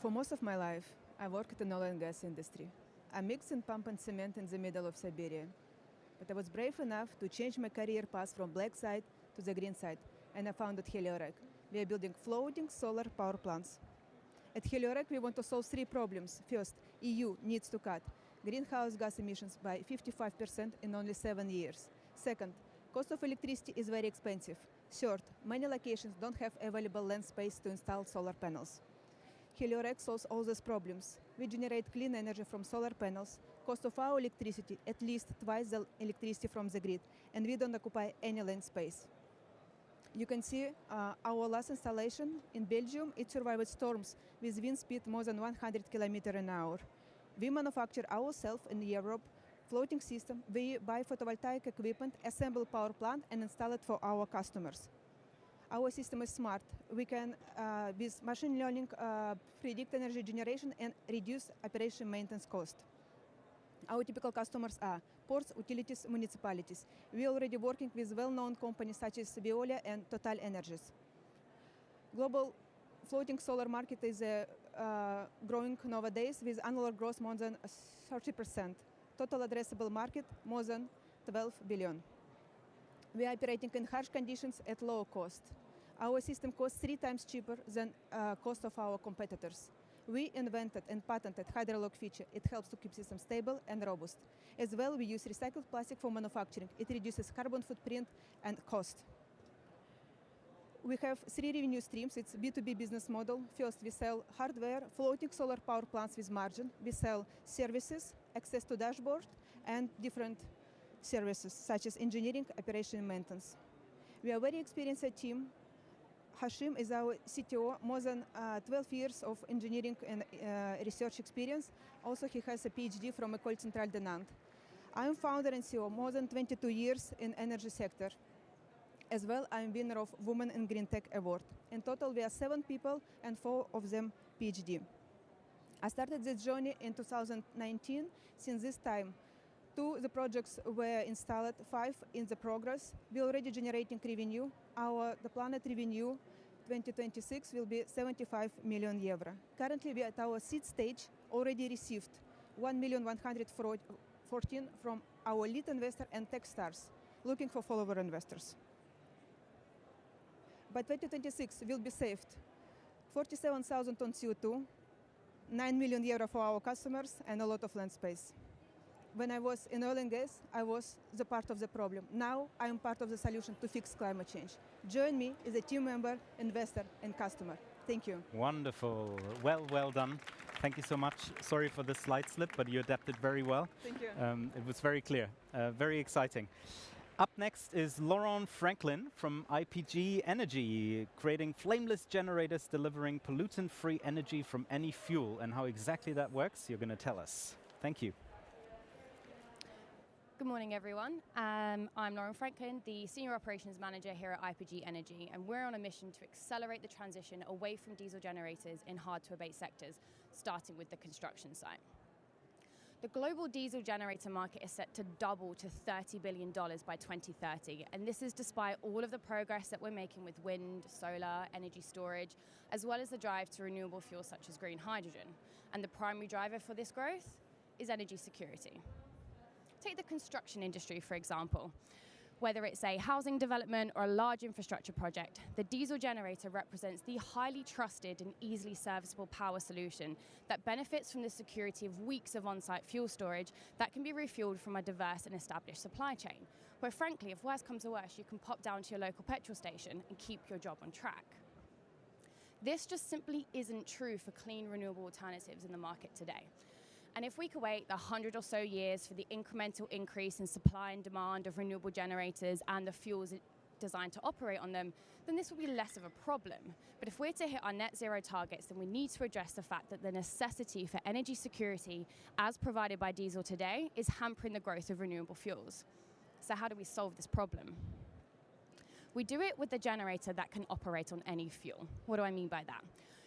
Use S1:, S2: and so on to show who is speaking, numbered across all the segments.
S1: For most of my life, I worked in the oil and gas industry. I mixed and pumped cement in the middle of Siberia. But I was brave enough to change my career path from black side to the green side, and I founded HelioRec. We are building floating solar power plants. At HelioRec, we want to solve three problems. First, EU needs to cut greenhouse gas emissions by 55% in only 7 years. Second, cost of electricity is very expensive. Third, many locations don't have available land space to install solar panels. HelioRec solves all these problems. We generate clean energy from solar panels, cost of our electricity at least twice the electricity from the grid, and we don't occupy any land space. You can see our last installation in Belgium. It survived storms with wind speed more than 100 km/h. We manufacture ourselves in Europe floating system. We buy photovoltaic equipment, assemble power plant, and install it for our customers. Our system is smart. We can, with machine learning, predict energy generation and reduce operation maintenance cost. Our typical customers are ports, utilities, municipalities. We are already working with well-known companies such as Veolia and Total Energies. Global floating solar market is growing nowadays with annual growth more than 30%. Total addressable market more than 12 billion. We are operating in harsh conditions at low cost. Our system costs 3 times cheaper than cost of our competitors. We invented and patented HydroLock feature. It helps to keep systems stable and robust. As well, we use recycled plastic for manufacturing. It reduces carbon footprint and cost. We have 3 revenue streams. It's B2B business model. First, we sell hardware, floating solar power plants with margin. We sell services, access to dashboard, and different services such as engineering, operation, and maintenance. We are a very experienced team. Hashim is our CTO, more than 12 years of engineering and research experience. Also, he has a PhD from École Centrale de Nantes. I am founder and CEO, more than 22 years in energy sector. As well, I am winner of Women in Green Tech Award. In total, we are 7 people, and 4 of them PhD. I started this journey in 2019. Since this time, 2 the projects were installed, 5 in the progress. We are already generating revenue. The planned revenue 2026 will be 75 million euro. Currently, we are at our seed stage, already received 1,114,000 from our lead investor and Techstars, looking for follower investors. By 2026, will be saved 47,000 tons CO2, 9 million euro for our customers, and a lot of land space. When I was in oil and gas, I was the part of the problem. Now I am part of the solution to fix climate change. Join me as a team member, investor, and customer. Thank you.
S2: Wonderful. Well done. Thank you so much. Sorry for the slide slip, but you adapted very well.
S1: Thank you.
S2: It was very clear, very exciting. Up next is Laurent Franklin from IPG Energy, creating flameless generators delivering pollutant-free energy from any fuel. And how exactly that works, you're going to tell us. Thank you.
S3: Good morning, everyone. I'm Lauren Franklin, the Senior Operations Manager here at IPG Energy, and we're on a mission to accelerate the transition away from diesel generators in hard-to-abate sectors, starting with the construction site. The global diesel generator market is set to double to $30 billion by 2030, and this is despite all of the progress that we're making with wind, solar, energy storage, as well as the drive to renewable fuels such as green hydrogen. And the primary driver for this growth is energy security. Take the construction industry, for example. Whether it's a housing development or a large infrastructure project, the diesel generator represents the highly trusted and easily serviceable power solution that benefits from the security of weeks of on-site fuel storage that can be refueled from a diverse and established supply chain, where frankly, if worse comes to worse, you can pop down to your local petrol station and keep your job on track. This just simply isn't true for clean, renewable alternatives in the market today. And if we could wait the 100 or so years for the incremental increase in supply and demand of renewable generators and the fuels designed to operate on them, then this will be less of a problem. But if we're to hit our net zero targets, then we need to address the fact that the necessity for energy security, as provided by diesel today, is hampering the growth of renewable fuels. So how do we solve this problem? We do it with a generator that can operate on any fuel. What do I mean by that?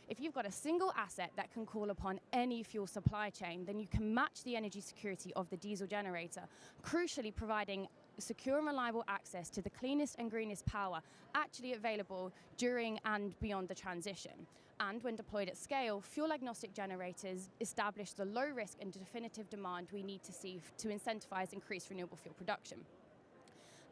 S3: If you've got a single asset that can call upon any fuel supply chain, then you can match the energy security of the diesel generator, crucially providing secure and reliable access to the cleanest and greenest power actually available during and beyond the transition. And when deployed at scale, fuel-agnostic generators establish the low risk and definitive demand we need to see to incentivize increased renewable fuel production.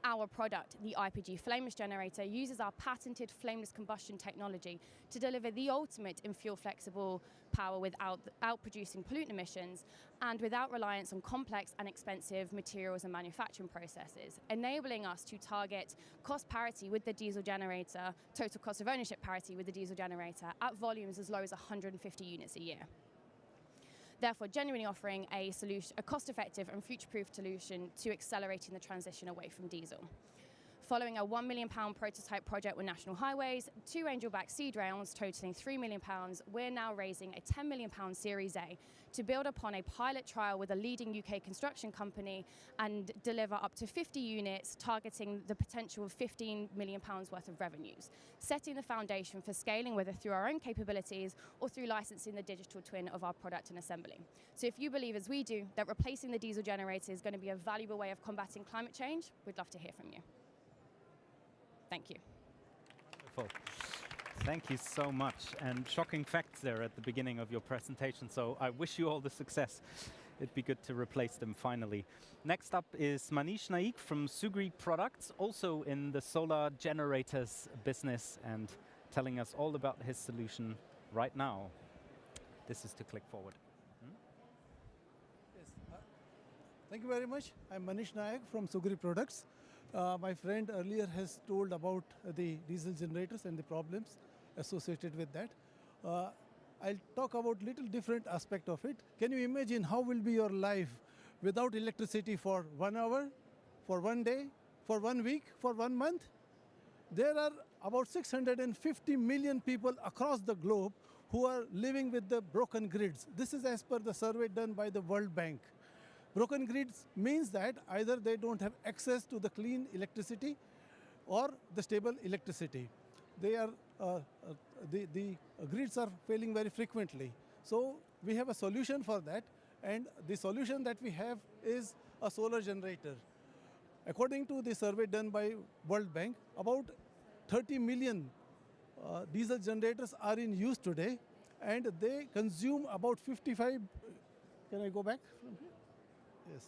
S3: Our product, the IPG flameless generator, uses our patented flameless combustion technology to deliver the ultimate in fuel-flexible power without producing pollutant emissions and without reliance on complex and expensive materials and manufacturing processes, enabling us to target cost parity with the diesel generator, total cost of ownership parity with the diesel generator at volumes as low as 150 units a year. Therefore, genuinely offering a cost-effective and future-proof solution to accelerating the transition away from diesel. Following a £1 million prototype project with National Highways, 2 angel-backed seed rounds totaling £3 million, we're now raising a £10 million Series A to build upon a pilot trial with a leading UK construction company and deliver up to 50 units, targeting the potential of £15 million worth of revenues, setting the foundation for scaling whether through our own capabilities or through licensing the digital twin of our product and assembly. So if you believe, as we do, that replacing the diesel generator is going to be a valuable way of combating climate change, we'd love to hear from you. Thank you.
S2: Wonderful. Thank you so much. And shocking facts there at the beginning of your presentation. So I wish you all the success. It'd be good to replace them finally. Next up is Manish Naik from SuGree Products, also in the solar generators business, and telling us all about his solution right now. This is to click forward.
S4: Yes. Thank you very much. I'm Manish Naik from SuGree Products. My friend earlier has told about the diesel generators and the problems associated with that. I'll talk about little different aspect of it. Can you imagine how will be your life without electricity for 1 hour, for 1 day, for 1 week, for 1 month? There are about 650 million people across the globe who are living with the broken grids. This is as per the survey done by the World Bank. Broken grids means that either they don't have access to the clean electricity or the stable electricity. They are, the grids are failing very frequently. So we have a solution for that, and the solution that we have is a solar generator. According to the survey done by World Bank, about 30 million diesel generators are in use today, and they consume about 55, can I go back from here? Yes.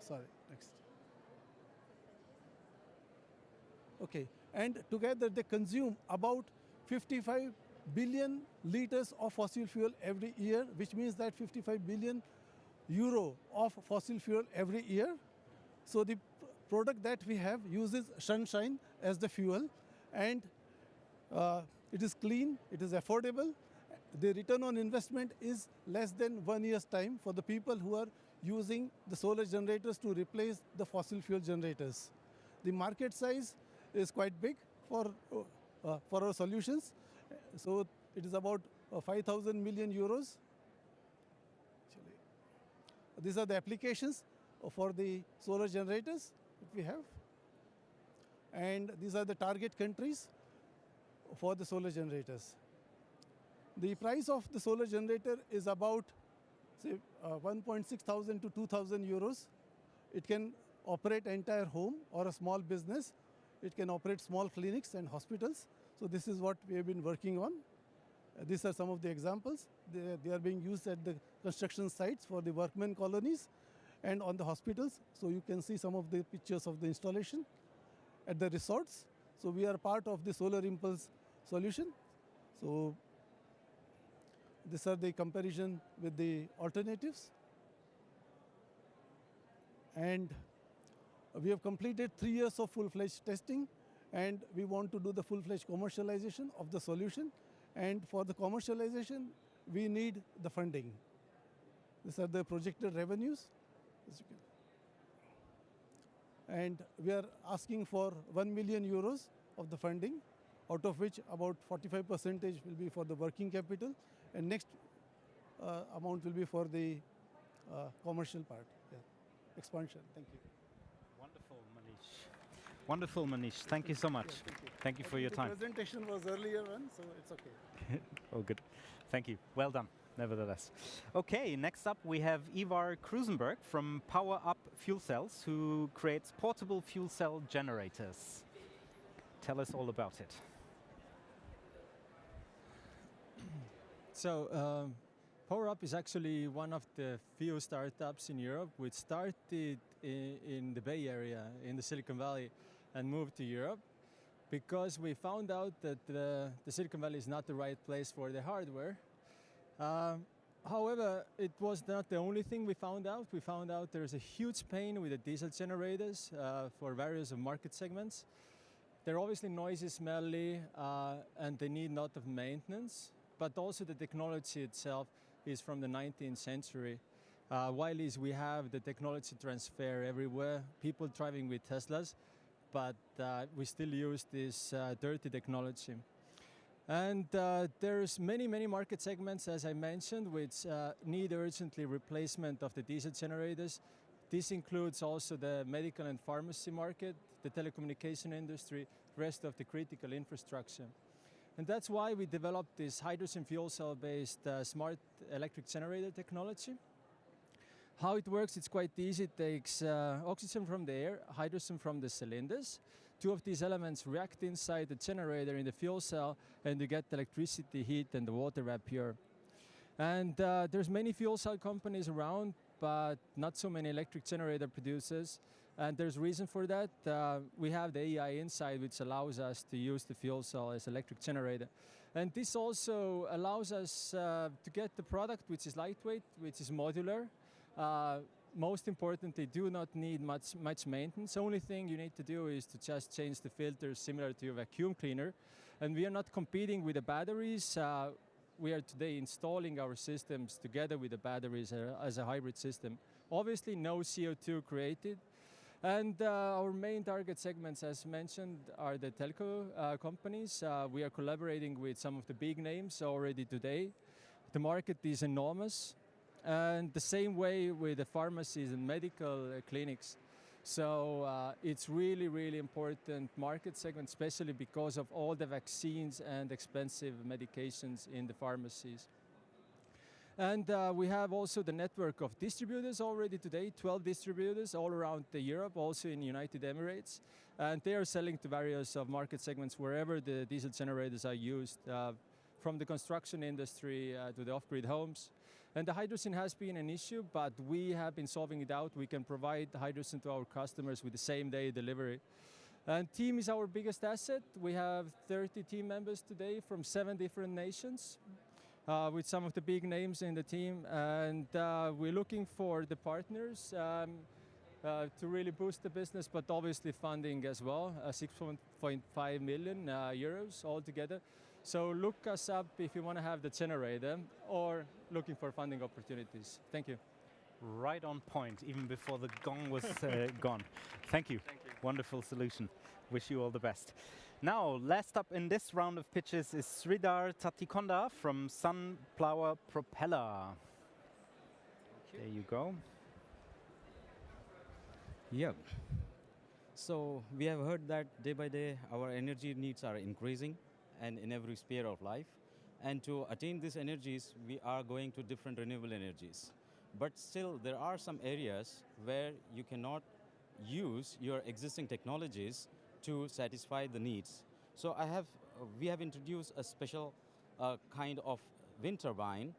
S4: Sorry, next. Okay, and together they consume about 55 billion liters of fossil fuel every year, which means that 55 billion euro of fossil fuel every year. So the product that we have uses sunshine as the fuel, and it is clean, it is affordable. The return on investment is less than 1 year's time for the people who are using the solar generators to replace the fossil fuel generators. The market size is quite big for our solutions. So it is about 5,000 million euros. These are the applications for the solar generators that we have. And these are the target countries for the solar generators. The price of the solar generator is about, say, 1,600 to 2,000 euros. It can operate an entire home or a small business. It can operate small clinics and hospitals. So this is what we have been working on. These are some of the examples. They are being used at the construction sites for the workmen colonies and on the hospitals. So you can see some of the pictures of the installation at the resorts. So we are part of the Solar Impulse solution. So these are the comparison with the alternatives. And we have completed 3 years of full-fledged testing, and we want to do the full-fledged commercialization of the solution. And for the commercialization, we need the funding. These are the projected revenues. And we are asking for 1 million euros of the funding, out of which about 45% will be for the working capital, and next amount will be for the commercial part, expansion. Thank you.
S2: Wonderful, Manish. Wonderful, Manish. Thank you so much.
S4: Yeah, thank you.
S2: Thank you for your time.
S4: The presentation was earlier one, so it's okay.
S2: Oh, good. Thank you. Well done, nevertheless. Okay, next up we have Ivar Krusenberg from PowerUP Fuel Cells, who creates portable fuel cell generators. Tell us all about it.
S5: So PowerUP is actually one of the few startups in Europe which started in the Bay Area, in the Silicon Valley, and moved to Europe because we found out that the Silicon Valley is not the right place for the hardware. However, it was not the only thing we found out. We found out there's a huge pain with the diesel generators for various market segments. They're obviously noisy, smelly, and they need a lot of maintenance, but also the technology itself is from the 19th century. While we have the technology transfer everywhere, people driving with Teslas, but we still use this dirty technology. And there's many market segments, as I mentioned, which need urgently replacement of the diesel generators. This includes also the medical and pharmacy market, the telecommunication industry, rest of the critical infrastructure. And that's why we developed this hydrogen fuel cell-based smart electric generator technology. How it works, it's quite easy. It takes oxygen from the air, hydrogen from the cylinders. Two of these elements react inside the generator in the fuel cell, and you get electricity, heat, and the water vapor. And there's many fuel cell companies around, but not so many electric generator producers. And there's reason for that. We have the AI inside, which allows us to use the fuel cell as electric generator. And this also allows us to get the product which is lightweight, which is modular. Most importantly, do not need much maintenance. The only thing you need to do is to just change the filters similar to your vacuum cleaner. And we are not competing with the batteries. We are today installing our systems together with the batteries as a hybrid system. Obviously, no CO2 created. And our main target segments, as mentioned, are the telco companies. We are collaborating with some of the big names already today. The market is enormous. And the same way with the pharmacies and medical clinics. So it's really important market segment, especially because of all the vaccines and expensive medications in the pharmacies. And we have also the network of distributors already today, 12 distributors all around Europe, also in the United Emirates. And they are selling to various market segments wherever the diesel generators are used, from the construction industry to the off-grid homes. And the hydrogen has been an issue, but we have been solving it out. We can provide hydrogen to our customers with the same day delivery. And team is our biggest asset. We have 30 team members today from 7 different nations. With some of the big names in the team, and we're looking for the partners to really boost the business, but obviously funding as well, 6.5 million euros altogether. So look us up if you want to have the generator or looking for funding opportunities. Thank you.
S2: Right on point, even before the gong was gone. Thank you.
S5: Thank you.
S2: Wonderful solution. Wish you all the best. Now, last up in this round of pitches is Sridhar Tatikonda from SunPlower Propeller. There you go.
S6: Yeah. So we have heard that day by day our energy needs are increasing and in every sphere of life. And to attain these energies, we are going to different renewable energies. But still, there are some areas where you cannot use your existing technologies to satisfy the needs. So we have introduced a special kind of wind turbine,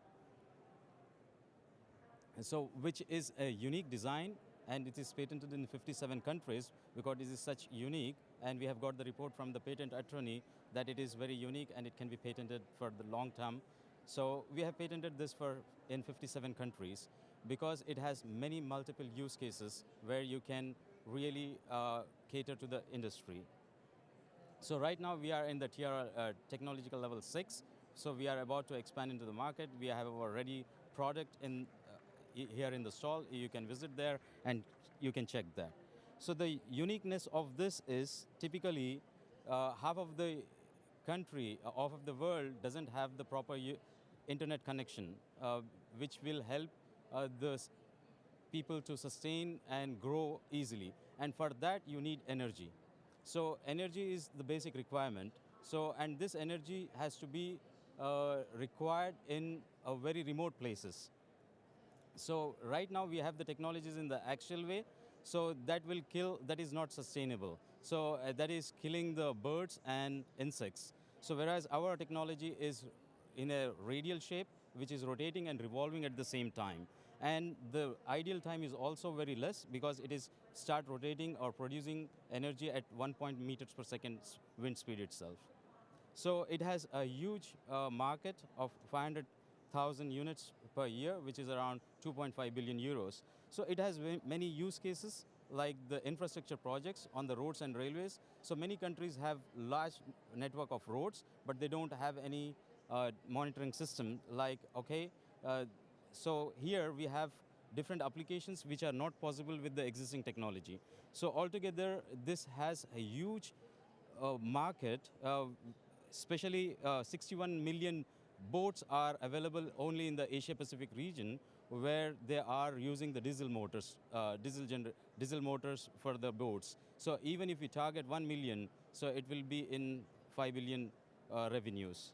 S6: so which is a unique design, and it is patented in 57 countries because it is such unique, and we have got the report from the patent attorney that it is very unique and it can be patented for the long term. So we have patented this in 57 countries because it has many multiple use cases where you can really cater to the industry. So right now we are in the technological level 6. So we are about to expand into the market. We have our ready product here in the stall. You can visit there and you can check that. So the uniqueness of this is typically half of the country, half of the world doesn't have the proper internet connection, which will help the people to sustain and grow easily. And for that, you need energy. So energy is the basic requirement. So, and this energy has to be required in very remote places. So right now we have the technologies in the axial way. So that will kill, that is not sustainable. So that is killing the birds and insects. So whereas our technology is in a radial shape, which is rotating and revolving at the same time. And the ideal time is also very less because it is start rotating or producing energy at 1 meters per second wind speed itself. So it has a huge market of 500,000 units per year, which is around 2.5 billion euros. So it has many use cases like the infrastructure projects on the roads and railways. So many countries have large network of roads, but they don't have any monitoring system like, okay, so here we have different applications which are not possible with the existing technology. So altogether, this has a huge market, especially 61 million boats are available only in the Asia-Pacific region where they are using the diesel motors, diesel motors for the boats. So even if we target 1 million, so it will be in 5 billion revenues.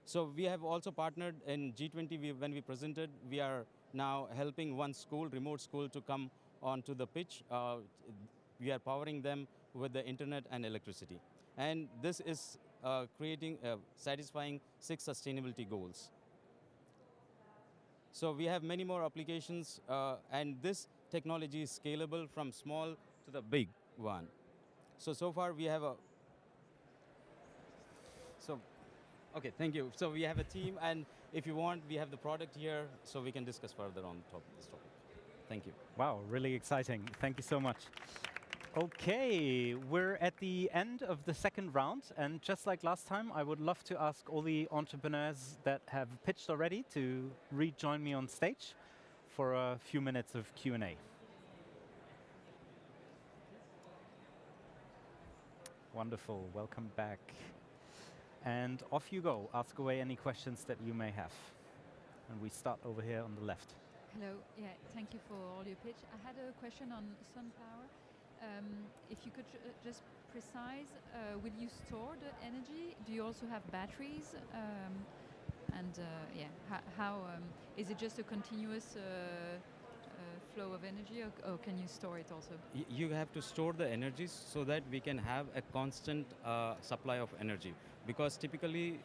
S6: So we have also partnered in G20 when we presented. We are now helping one school, remote school, to come onto the pitch. We are powering them with the internet and electricity. And this is satisfying 6 sustainability goals. So we have many more applications, and this technology is scalable from small to the big one. So far we have a, okay, thank you. So we have a team, and if you want, we have the product here, so we can discuss further on this topic. Thank you.
S2: Wow, really exciting. Thank you so much. Okay, we're at the end of the second round, and just like last time, I would love to ask all the entrepreneurs that have pitched already to rejoin me on stage for a few minutes of Q&A. Wonderful, welcome back. And off you go, ask away any questions that you may have. And we start over here on the left.
S7: Hello, yeah, thank you for all your pitch. I had a question on SunPlower. If you could just precise, will you store the energy? Do you also have batteries? How is it just a continuous flow of energy, or can you store it also?
S6: You have to store the energies so that we can have a constant supply of energy. Because typically,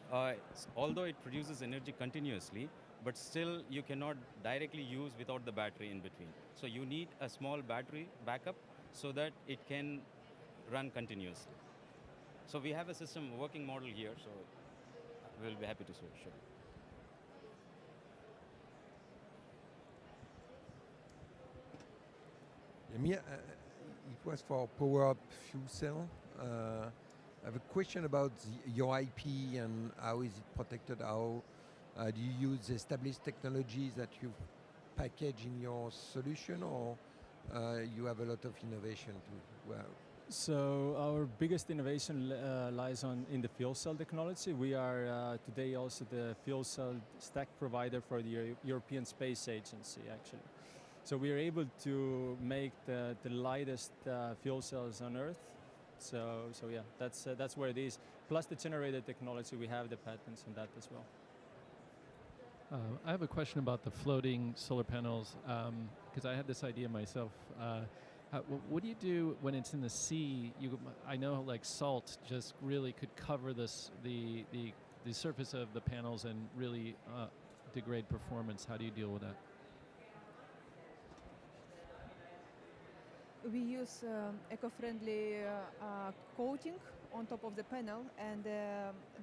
S6: although it produces energy continuously, but still you cannot directly use without the battery in between. So you need a small battery backup so that it can run continuously. So we have a system working model here, so we'll be happy to show.
S8: Yeah, it was for PowerUP fuel cell. I have a question about your IP and how is it protected? How do you use established technologies that you package in your solution, or you have a lot of innovation too? Well,
S5: so our biggest innovation lies in the fuel cell technology. We are today also the fuel cell stack provider for the European Space Agency, actually. So we are able to make the lightest fuel cells on Earth. So yeah, that's where it is. Plus the generator technology, we have the patents on that as well.
S9: I have a question about the floating solar panels, because I had this idea myself. What do you do when it's in the sea? I know like salt just really could cover the surface of the panels and really degrade performance. How do you deal with that?
S1: We use eco-friendly coating on top of the panel, and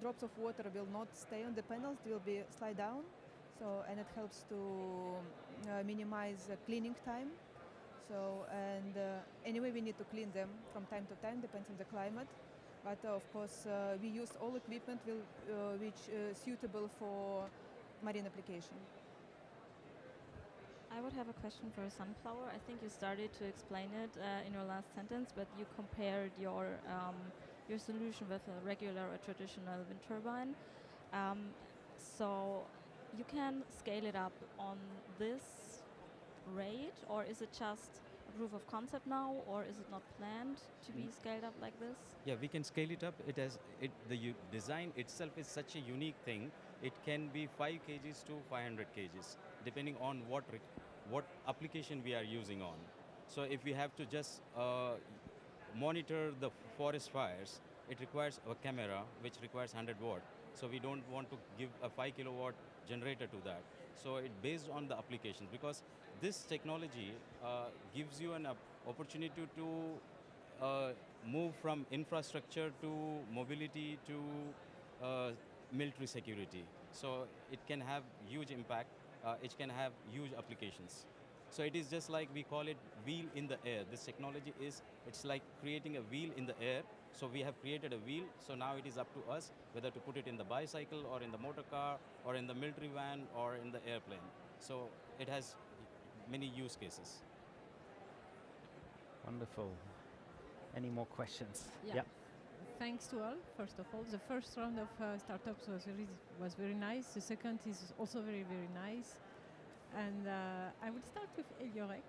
S1: drops of water will not stay on the panels, they will be slide down. So, and it helps to minimize cleaning time. So, and anyway, we need to clean them from time to time, depends on the climate. But of course, we use all equipment which is suitable for marine application.
S10: I would have a question for SunPlower. I think you started to explain it in your last sentence, but you compared your solution with a regular or traditional wind turbine. So you can scale it up on this rate, or is it just a proof of concept now, or is it not planned to be scaled up like this?
S6: Yeah, we can scale it up. The design itself is such a unique thing. It can be 5 kgs to 500 kgs, depending on what application we are using on. So if we have to just monitor the forest fires, it requires a camera which requires 100 watt. So we don't want to give a 5 kilowatt generator to that. So it based on the applications, because this technology gives you an opportunity to move from infrastructure to mobility to military security. So it can have huge impact, it can have huge applications. So it is just like we call it wheel in the air. This technology it's like creating a wheel in the air. So we have created a wheel, so now it is up to us whether to put it in the bicycle or in the motor car or in the military van or in the airplane. So it has many use cases.
S2: Wonderful. Any more questions?
S11: Yeah.
S2: Yep.
S11: Thanks to all, first of all. The first round of startups was very nice. The second is also very, very nice. And I will start with HelioRec.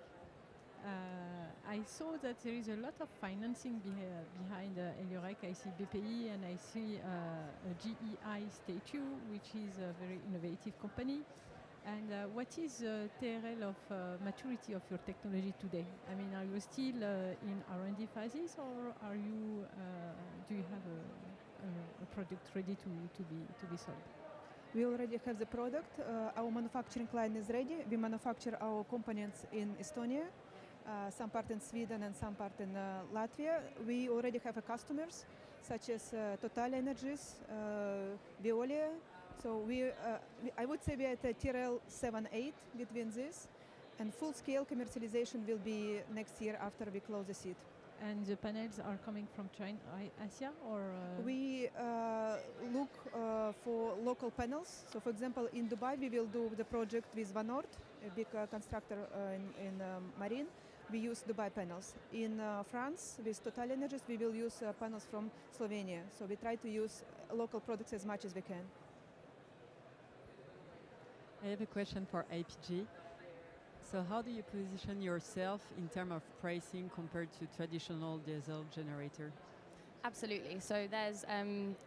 S11: I saw that there is a lot of financing behind HelioRec. I see BPI and I see a GEI statue, which is a very innovative company. And what is the TRL of maturity of your technology today? I mean, are you still in R&D phases, or are you? Do you have a product ready to be sold?
S1: We already have the product. Our manufacturing line is ready. We manufacture our components in Estonia, some part in Sweden and some part in Latvia. We already have customers such as Total Energies, Veolia. So I would say we are at a TRL 7-8 between this, and full-scale commercialization will be next year after we close the seed.
S11: And the panels are coming from China, Asia, or?
S1: We look for local panels. So, for example, in Dubai, we will do the project with Van Oord, a big constructor in marine. We use Dubai panels. In France, with Total Energies, we will use panels from Slovenia. So we try to use local products as much as we can.
S12: I have a question for IPG. So how do you position yourself in terms of pricing compared to traditional diesel generator?
S3: Absolutely. So there's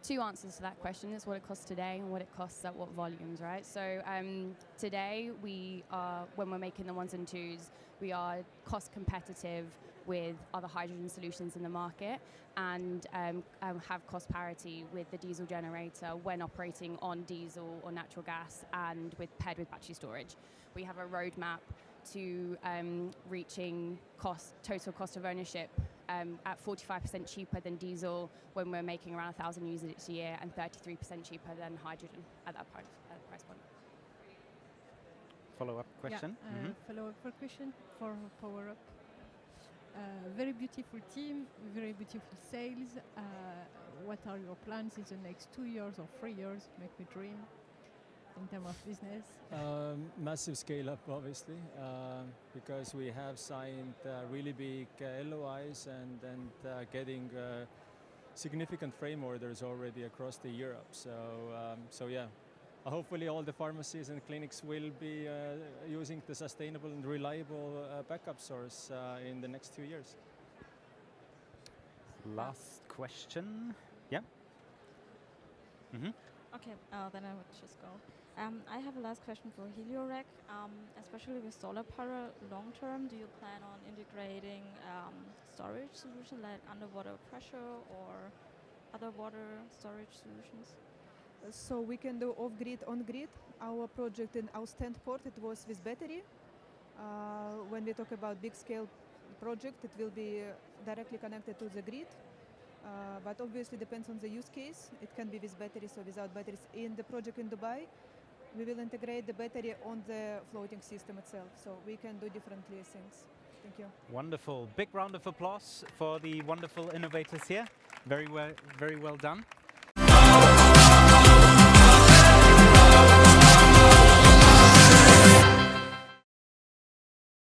S3: two answers to that question. It's what it costs today and what it costs at what volumes, right? So today when we're making the 1s and 2s, we are cost competitive with other hydrogen solutions in the market, and have cost parity with the diesel generator when operating on diesel or natural gas and paired with battery storage. We have a roadmap to reaching total cost of ownership at 45% cheaper than diesel when we're making around 1,000 units a year, and 33% cheaper than hydrogen at that price point.
S2: Follow-up question?
S11: Yeah, follow-up question for PowerUP. Very beautiful team, very beautiful sales. What are your plans in the next 2 years or 3 years? Make me dream in terms of business.
S5: Massive scale up, obviously, because we have signed really big LOIs and getting significant frame orders already across the Europe. So yeah, hopefully all the pharmacies and clinics will be using the sustainable and reliable backup source in the next 2 years.
S2: Last question. Yeah.
S10: Okay, then I would just go. I have a last question for HelioRec, especially with solar power long term. Do you plan on integrating storage solutions like underwater pressure or other water storage solutions?
S1: So we can do off-grid, on-grid. Our project in Ostend port, it was with battery. When we talk about big-scale project, it will be directly connected to the grid. But obviously depends on the use case. It can be with batteries or without batteries. In the project in Dubai, we will integrate the battery on the floating system itself. So we can do differently things. Thank you.
S2: Wonderful. Big round of applause for the wonderful innovators here. Very well done.